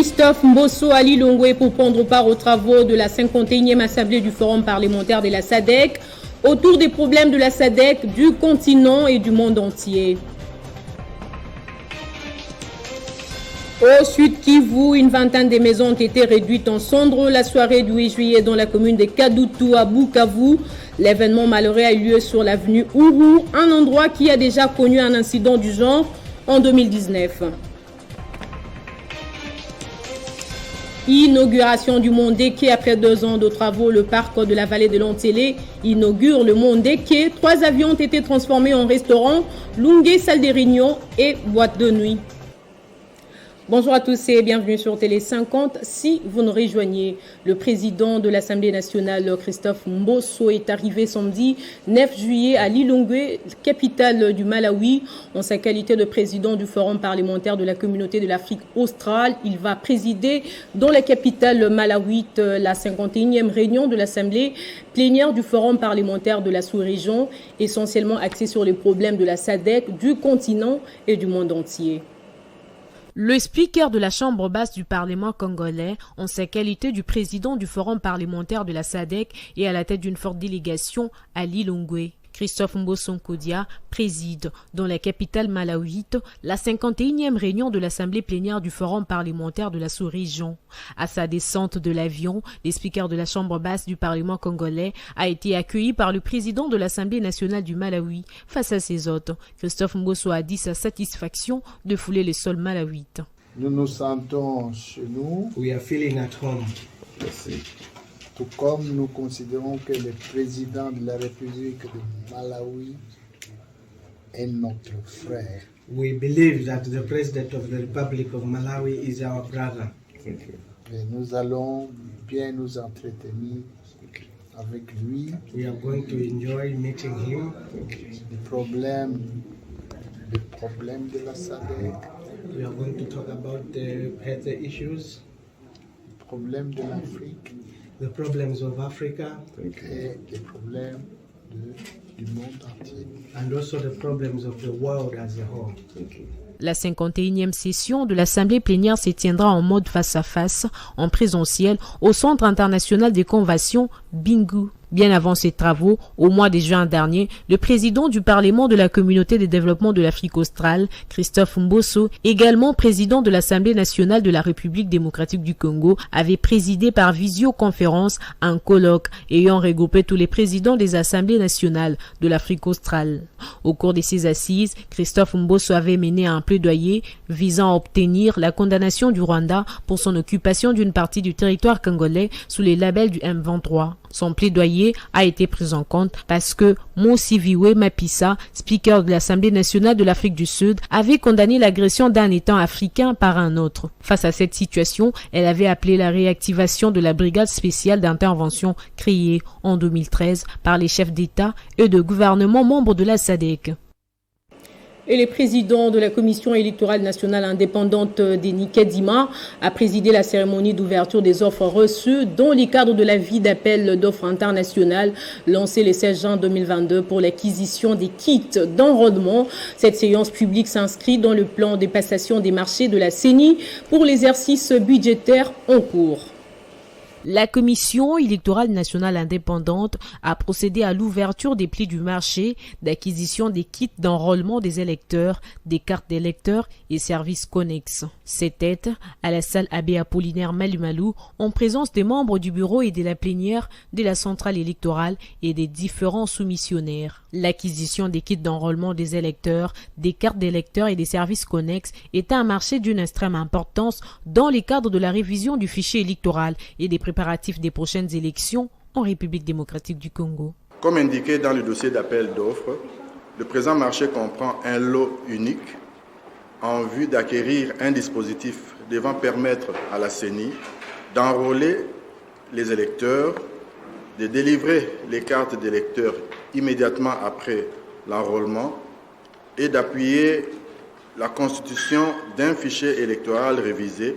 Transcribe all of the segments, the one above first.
Christophe Mbosso à Lilongwe pour prendre part aux travaux de la 51e Assemblée du Forum parlementaire de la SADC autour des problèmes de la SADC, du continent et du monde entier. Au Sud Kivu, une vingtaine de maisons ont été réduites en cendres la soirée du 8 juillet dans la commune de Kadutu à Bukavu. L'événement malheureux a eu lieu sur l'avenue Ourou, un endroit qui a déjà connu un incident du genre en 2019. Inauguration du Mont Deke après 2 ans de travaux. Le parc de la vallée de Lantélé inaugure le Mont Deke. 3 avions ont été transformés en restaurant, lungue, salle de réunion et boîte de nuit. Bonjour à tous et bienvenue sur Télé 50. Si vous nous rejoignez, le président de l'Assemblée nationale, Christophe Mbosso, est arrivé samedi 9 juillet à Lilongwe, capitale du Malawi, en sa qualité de président du Forum parlementaire de la communauté de l'Afrique australe. Il va présider dans la capitale malawite la 51e réunion de l'Assemblée plénière du Forum parlementaire de la sous-région, essentiellement axée sur les problèmes de la SADC, du continent et du monde entier. Le speaker de la Chambre basse du Parlement congolais, en sa qualité du président du Forum parlementaire de la SADC et à la tête d'une forte délégation à Lilongwe, Christophe Mbosso Nkodia, préside dans la capitale malawite la 51e réunion de l'Assemblée plénière du Forum parlementaire de la sous-région. À sa descente de l'avion, le speaker de la Chambre basse du Parlement congolais a été accueilli par le président de l'Assemblée nationale du Malawi. Face à ses hôtes, Christophe Mbosso a dit sa satisfaction de fouler le sol malawite. Nous nous sentons chez nous. We are feeling at home. Merci. Tout comme nous considérons que le président de la République de Malawi est notre frère. We believe that the president of the Republic of Malawi is our brother. Et nous allons bien nous entretenir avec lui. We are going to enjoy meeting him. Les problèmes de la SADC. We are going to talk about the health issues. Les problèmes de l'Afrique. The problems of Africa. Et les problèmes du monde entier. And also the problems of the world as a whole. La 51e session de l'Assemblée plénière se tiendra en mode face-à-face, en présentiel, au Centre international des conventions Bingu. Bien avant ces travaux, au mois de juin dernier, le président du Parlement de la communauté de développement de l'Afrique australe, Christophe Mbosso, également président de l'Assemblée nationale de la République démocratique du Congo, avait présidé par visioconférence un colloque ayant regroupé tous les présidents des assemblées nationales de l'Afrique australe. Au cours de ces assises, Christophe Mbosso avait mené un plaidoyer visant à obtenir la condamnation du Rwanda pour son occupation d'une partie du territoire congolais sous les labels du M23. Son plaidoyer a été pris en compte parce que Mosiviwe Mapisa, speaker de l'Assemblée nationale de l'Afrique du Sud, avait condamné l'agression d'un État africain par un autre. Face à cette situation, elle avait appelé la réactivation de la brigade spéciale d'intervention créée en 2013 par les chefs d'État et de gouvernement membres de la SADC. Et le président de la Commission électorale nationale indépendante, Denis Kadima, a présidé la cérémonie d'ouverture des offres reçues dans le cadre de l'avis d'appel d'offres internationales lancé le 16 juin 2022 pour l'acquisition des kits d'enrôlement. Cette séance publique s'inscrit dans le plan de passation des marchés de la CENI pour l'exercice budgétaire en cours. La Commission électorale nationale indépendante a procédé à l'ouverture des plis du marché d'acquisition des kits d'enrôlement des électeurs, des cartes d'électeurs et services connexes. C'était à la salle Abbé Apollinaire Malumalou en présence des membres du bureau et de la plénière de la centrale électorale et des différents soumissionnaires. L'acquisition des kits d'enrôlement des électeurs, des cartes d'électeurs et des services connexes est un marché d'une extrême importance dans le cadre de la révision du fichier électoral et des préparatifs des prochaines élections en République démocratique du Congo. Comme indiqué dans le dossier d'appel d'offres, le présent marché comprend un lot unique en vue d'acquérir un dispositif devant permettre à la CENI d'enrôler les électeurs, de délivrer les cartes d'électeurs immédiatement après l'enrôlement et d'appuyer la constitution d'un fichier électoral révisé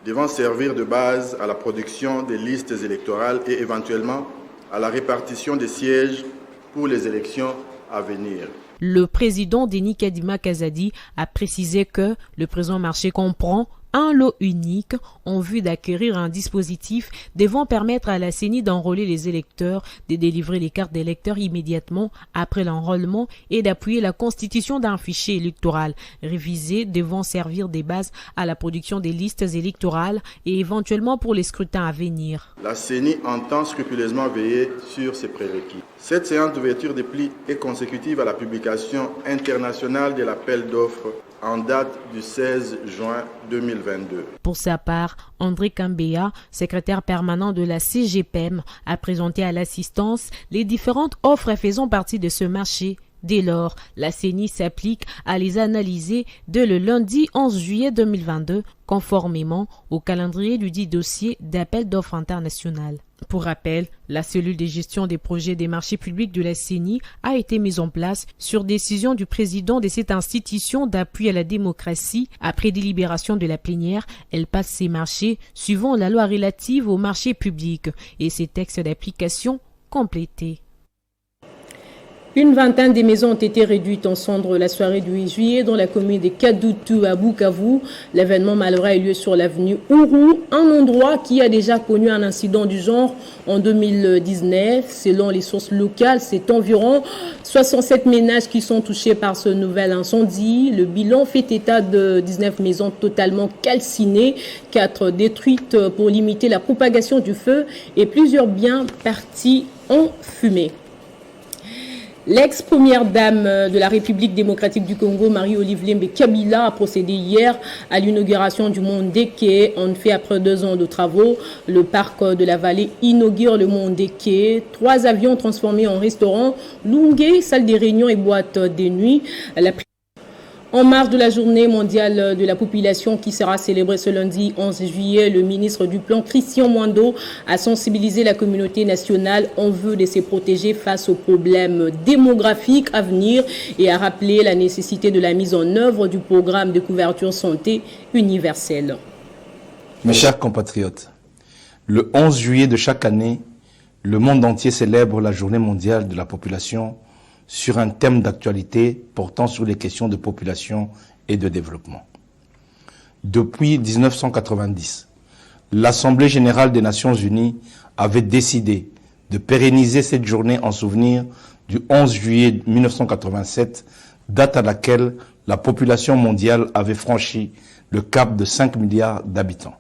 devant servir de base à la production des listes électorales et éventuellement à la répartition des sièges pour les élections à venir. Le président Denis Kadima Kazadi a précisé que le présent marché comprend un lot unique en vue d'acquérir un dispositif devant permettre à la CENI d'enrôler les électeurs, de délivrer les cartes d'électeurs immédiatement après l'enrôlement et d'appuyer la constitution d'un fichier électoral révisé devant servir des bases à la production des listes électorales et éventuellement pour les scrutins à venir. La CENI entend scrupuleusement veiller sur ces prérequis. Cette séance d'ouverture des plis est consécutive à la publication internationale de l'appel d'offres en date du 16 juin 2022. Pour sa part, André Kambea, secrétaire permanent de la CGPEM, a présenté à l'assistance les différentes offres faisant partie de ce marché. Dès lors, la CENI s'applique à les analyser dès le lundi 11 juillet 2022, conformément au calendrier du dit dossier d'appel d'offres international. Pour rappel, la cellule de gestion des projets des marchés publics de la CENI a été mise en place sur décision du président de cette institution d'appui à la démocratie. Après délibération de la plénière, elle passe ses marchés suivant la loi relative aux marchés publics et ses textes d'application complétés. Une vingtaine de maisons ont été réduites en cendres la soirée du 8 juillet dans la commune de Kadutu à Bukavu. L'événement malheureux a eu lieu sur l'avenue Ourou, un endroit qui a déjà connu un incident du genre en 2019. Selon les sources locales, c'est environ 67 ménages qui sont touchés par ce nouvel incendie. Le bilan fait état de 19 maisons totalement calcinées, 4 détruites pour limiter la propagation du feu et plusieurs biens partis en fumée. L'ex-première dame de la République démocratique du Congo, Marie-Olive Lembe Kabila, a procédé hier à l'inauguration du Mont Ndeke. En fait, après 2 ans de travaux, le parc de la vallée inaugure le Mont Ndeke. 3 avions transformés en restaurants, Lungé, salle des réunions et boîte de nuit. En marge de la journée mondiale de la population qui sera célébrée ce lundi 11 juillet, le ministre du Plan, Christian Mwando, a sensibilisé la communauté nationale en vue de se protéger face aux problèmes démographiques à venir et a rappelé la nécessité de la mise en œuvre du programme de couverture santé universelle. Mes chers compatriotes, le 11 juillet de chaque année, le monde entier célèbre la journée mondiale de la population sur un thème d'actualité portant sur les questions de population et de développement. Depuis 1990, l'Assemblée générale des Nations unies avait décidé de pérenniser cette journée en souvenir du 11 juillet 1987, date à laquelle la population mondiale avait franchi le cap de 5 milliards d'habitants.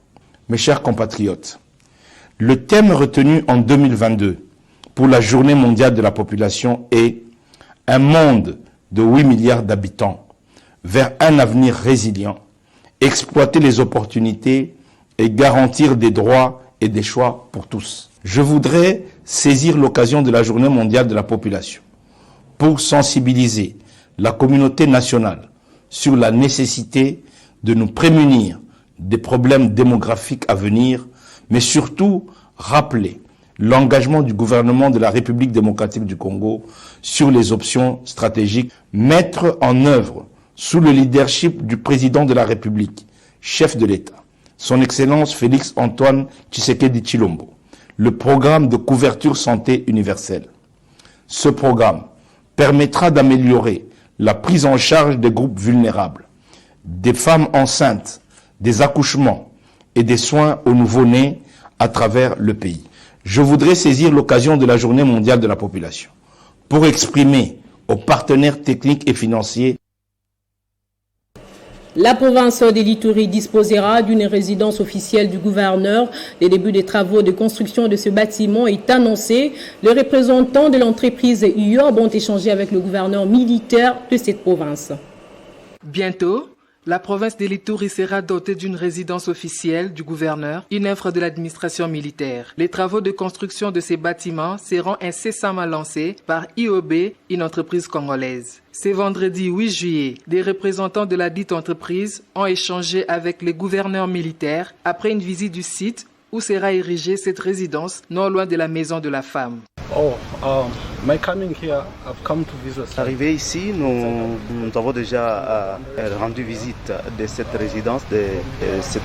Mes chers compatriotes, le thème retenu en 2022 pour la journée mondiale de la population est un monde de 8 milliards d'habitants vers un avenir résilient, exploiter les opportunités et garantir des droits et des choix pour tous. Je voudrais saisir l'occasion de la journée mondiale de la population pour sensibiliser la communauté nationale sur la nécessité de nous prémunir des problèmes démographiques à venir, mais surtout rappeler l'engagement du gouvernement de la République démocratique du Congo sur les options stratégiques, mettre en œuvre, sous le leadership du président de la République, chef de l'État, son Excellence Félix Antoine Tshisekedi Tshilombo, le programme de couverture santé universelle. Ce programme permettra d'améliorer la prise en charge des groupes vulnérables, des femmes enceintes, des accouchements et des soins aux nouveau-nés à travers le pays. Je voudrais saisir l'occasion de la Journée mondiale de la population pour exprimer aux partenaires techniques et financiers. La province de l'Ituri disposera d'une résidence officielle du gouverneur. Le début des travaux de construction de ce bâtiment est annoncé. Les représentants de l'entreprise IOB ont échangé avec le gouverneur militaire de cette province. Bientôt, la province de l'Ituri sera dotée d'une résidence officielle du gouverneur, une œuvre de l'administration militaire. Les travaux de construction de ces bâtiments seront incessamment lancés par IOB, une entreprise congolaise. Ce vendredi 8 juillet, des représentants de la dite entreprise ont échangé avec les gouverneurs militaires après une visite du site où sera érigée cette résidence non loin de la maison de la femme. Arrivé ici, nous avons déjà rendu visite de cette résidence, de cette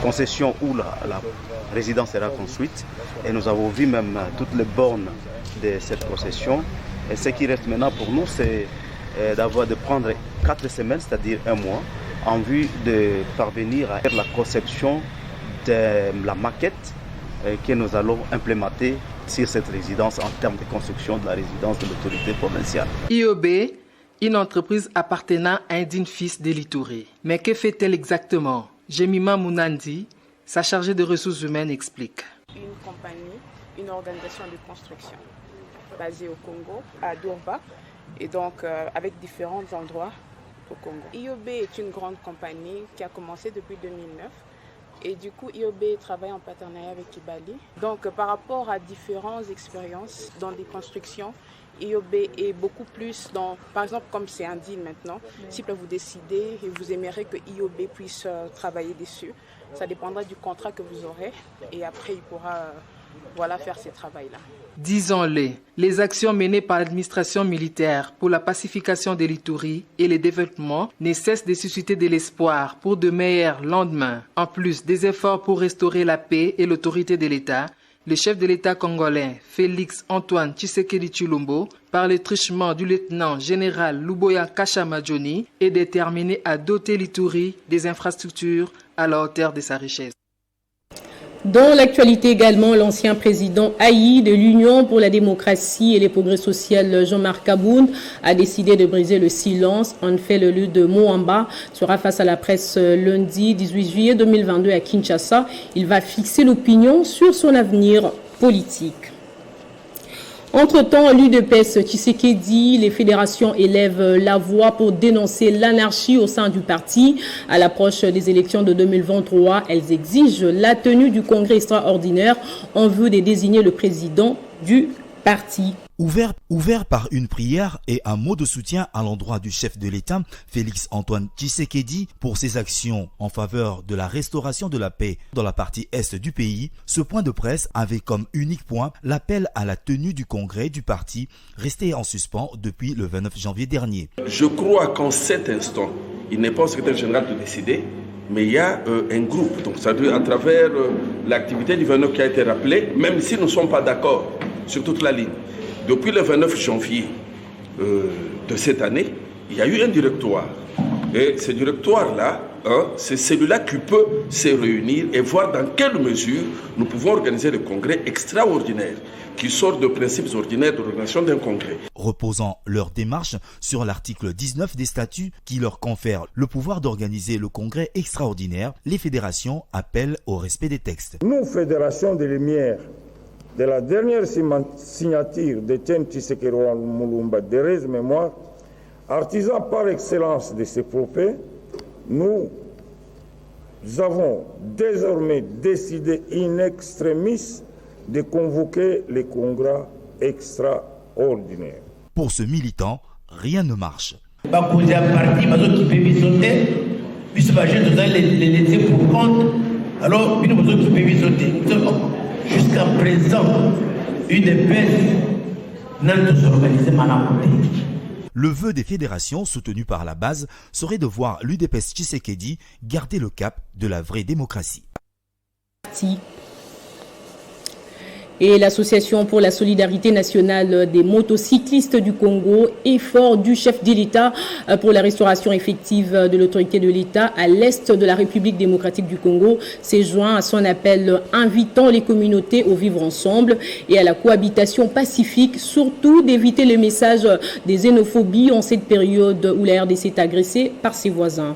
concession où la résidence sera construite. Et nous avons vu même toutes les bornes de cette concession. Et ce qui reste maintenant pour nous, c'est de prendre 4 semaines, c'est-à-dire 1 mois, en vue de parvenir à la conception de la maquette que nous allons implémenter sur cette résidence en termes de construction de la résidence de l'autorité provinciale. IOB, une entreprise appartenant à un digne fils d'Ely Touré. Mais que fait-elle exactement? Jemima Mounandi, sa chargée de ressources humaines, explique. Une compagnie, une organisation de construction basée au Congo, à Durba, et donc avec différents endroits au Congo. IOB est une grande compagnie qui a commencé depuis 2009. Et du coup, IOB travaille en partenariat avec Kibali. Donc, par rapport à différentes expériences dans des constructions, IOB est beaucoup plus dans, par exemple, comme c'est un deal maintenant, si vous décidez et vous aimeriez que IOB puisse travailler dessus, ça dépendra du contrat que vous aurez et après il pourra faire ce travail-là. Disons-le, les actions menées par l'administration militaire pour la pacification de l'Ituri et le développement ne cessent de susciter de l'espoir pour de meilleurs lendemains. En plus des efforts pour restaurer la paix et l'autorité de l'État, le chef de l'État congolais, Félix Antoine Tshisekedi Tshilombo, par le truchement du lieutenant-général Luboya Kashamadjoni, est déterminé à doter l'Ituri des infrastructures à la hauteur de sa richesse. Dans l'actualité également, l'ancien président Haï de l'Union pour la démocratie et les progrès sociaux, Jean-Marc Kabound, a décidé de briser le silence. En fait, le lieu de Moamba sera face à la presse lundi 18 juillet 2022 à Kinshasa. Il va fixer l'opinion sur son avenir politique. Entre-temps, l'UDPS Tshisekedi, les fédérations élèvent la voix pour dénoncer l'anarchie au sein du parti. À l'approche des élections de 2023, elles exigent la tenue du congrès extraordinaire en vue de désigner le président du parti. Ouvert par une prière et un mot de soutien à l'endroit du chef de l'État, Félix Antoine Tshisekedi, pour ses actions en faveur de la restauration de la paix dans la partie est du pays, ce point de presse avait comme unique point l'appel à la tenue du congrès du parti, resté en suspens depuis le 29 janvier dernier. Je crois qu'en cet instant, il n'est pas au secrétaire général de décider, mais il y a un groupe, donc ça doit à travers l'activité du 29 qui a été rappelée, même si nous ne sommes pas d'accord sur toute la ligne. Depuis le 29 janvier de cette année, il y a eu un directoire. Et ce directoire-là, c'est celui-là qui peut se réunir et voir dans quelle mesure nous pouvons organiser le congrès extraordinaire qui sort de principes ordinaires de l'organisation d'un congrès. Reposant leur démarche sur l'article 19 des statuts qui leur confère le pouvoir d'organiser le congrès extraordinaire, les fédérations appellent au respect des textes. Nous, Fédération des Lumières, de la dernière signature d'Etienne Tshisekedi Mulumba, Thérèse Mémoire, artisan par excellence de ces propos, nous avons désormais décidé in extremis de convoquer les congrès extraordinaires. Pour ce militant, rien ne marche. Jusqu'à présent, UDPS n'a pas organisé Manakouté. Le vœu des fédérations soutenues par la base serait de voir l'UDPS Tshisekedi garder le cap de la vraie démocratie. Et l'Association pour la solidarité nationale des motocyclistes du Congo, effort du chef de l'État pour la restauration effective de l'autorité de l'État à l'est de la République démocratique du Congo, s'est joint à son appel invitant les communautés au vivre ensemble et à la cohabitation pacifique, surtout d'éviter le message des xénophobies en cette période où la RDC est agressée par ses voisins.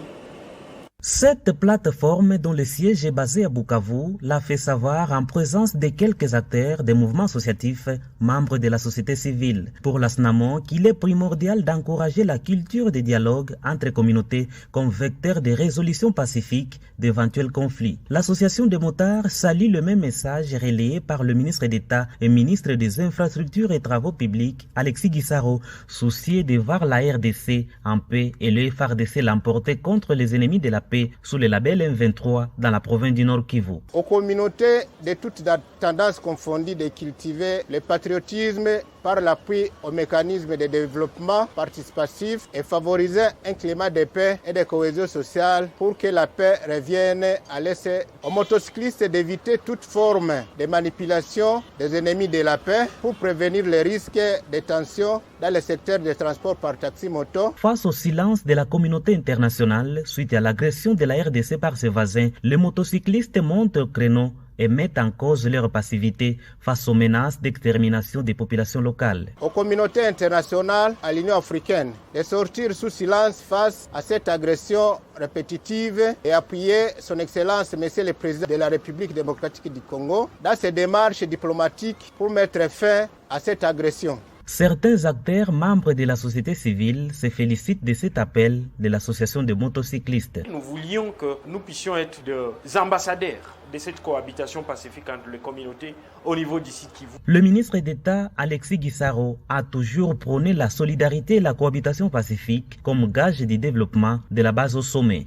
Cette plateforme, dont le siège est basé à Bukavu, l'a fait savoir en présence de quelques acteurs des mouvements associatifs, membres de la société civile. Pour la SNAMO, qu'il est primordial d'encourager la culture de dialogue entre communautés comme vecteur de résolution pacifique d'éventuels conflits. L'association des motards salue le même message relayé par le ministre d'État et ministre des Infrastructures et Travaux Publics, Alexis Guissaro, soucié de voir la RDC en paix et le FARDC l'emporter contre les ennemis de la paix sous le label M23 dans la province du Nord Kivu. Aux communautés de toutes tendances confondues de cultiver le patriotisme par l'appui au mécanisme de développement participatif et favoriser un climat de paix et de cohésion sociale pour que la paix revienne à l'essai aux motocyclistes d'éviter toute forme de manipulation des ennemis de la paix pour prévenir les risques de tensions dans le secteur des transports par taxi-moto. Face au silence de la communauté internationale suite à l'agression de la RDC par ses voisins, les motocyclistes montent au créneau et mettent en cause leur passivité face aux menaces d'extermination des populations locales. Aux communautés internationales, à l'Union africaine, de sortir sous silence face à cette agression répétitive et appuyer son Excellence, Monsieur le Président de la République démocratique du Congo, dans ses démarches diplomatiques pour mettre fin à cette agression. Certains acteurs membres de la société civile se félicitent de cet appel de l'association de motocyclistes. Nous voulions que nous puissions être des ambassadeurs de cette cohabitation pacifique entre les communautés au niveau du site Kivu. Le ministre d'État Alexis Guissaro a toujours prôné la solidarité et la cohabitation pacifique comme gage du développement de la base au sommet.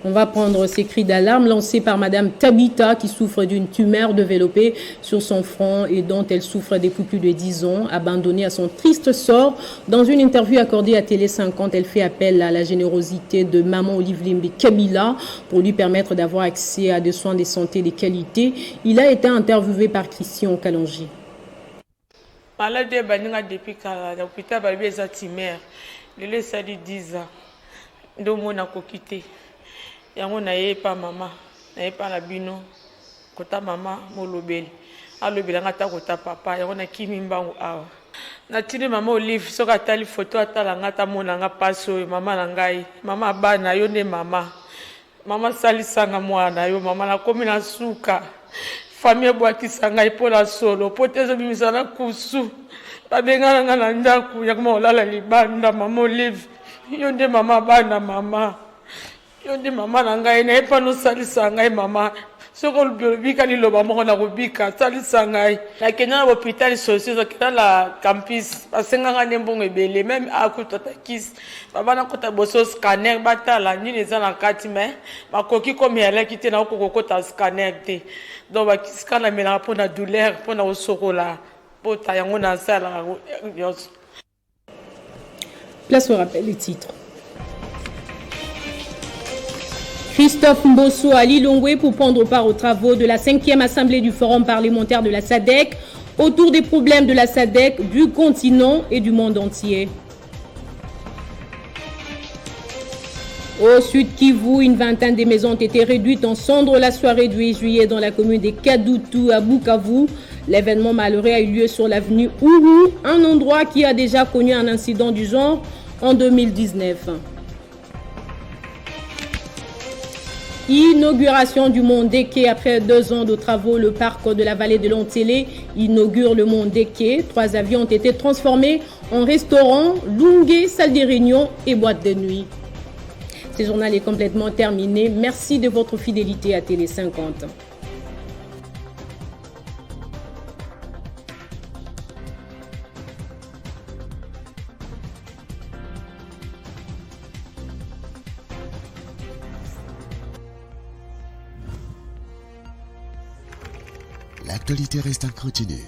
On va prendre ces cris d'alarme lancés par Madame Tabita qui souffre d'une tumeur développée sur son front et dont elle souffre depuis plus de 10 ans, abandonnée à son triste sort. Dans une interview accordée à Télé 50, elle fait appel à la générosité de Maman Olive Limbi Kabila pour lui permettre d'avoir accès à des soins de santé de qualité. Il a été interviewé par Christian Kalonji. Malade depuis l'hôpital Babé Tumeur, il est 10 ans. Donc on a quitté. Yango na ye pa mama na ye pa la bino kota mama molobeli alobela ngata kota papa yango na kimi mbangu awa na tine mama Olive soka tali photo atala ngata mona nga paso mama na ngai mama bana yo ne mama salisanga mwana yo mama na komi na suka famille bwakisa ngai po la solo potezo bimisa na kusu babengana nga na ndaku yakoma olala libanda mama Olive yo nde mama bana mama yo ndi mama na ngai na epa no salisa ngai mama soko lobika liloba moko na kobika salisa ngai na kenya na hôpital social kena la campus basenganga ndembongo ebele même akuta takis baba na kota boso scanner batala nini eza na kati mais bakoki komi eleki te na kokokota scanner te donc bakisikana mela mpona douleur mpona kosokola pota yango na sala nyonso. Place au rappel des titres. Christophe Mbosso à Lilongwe pour prendre part aux travaux de la 5e assemblée du Forum parlementaire de la SADC autour des problèmes de la SADC, du continent et du monde entier. Au Sud Kivu, une vingtaine de maisons ont été réduites en cendres la soirée du 8 juillet dans la commune de Kadutu à Bukavu. L'événement malheureux a eu lieu sur l'avenue Ourou, un endroit qui a déjà connu un incident du genre en 2019. Inauguration du Mont Deke. Après 2 ans de travaux, le parc de la vallée de Lontélé inaugure le Mont Deke. 3 avions ont été transformés en restaurant, lungue, salle de réunion et boîte de nuit. Ce journal est complètement terminé. Merci de votre fidélité à Télé 50. L'actualité reste incrotinée.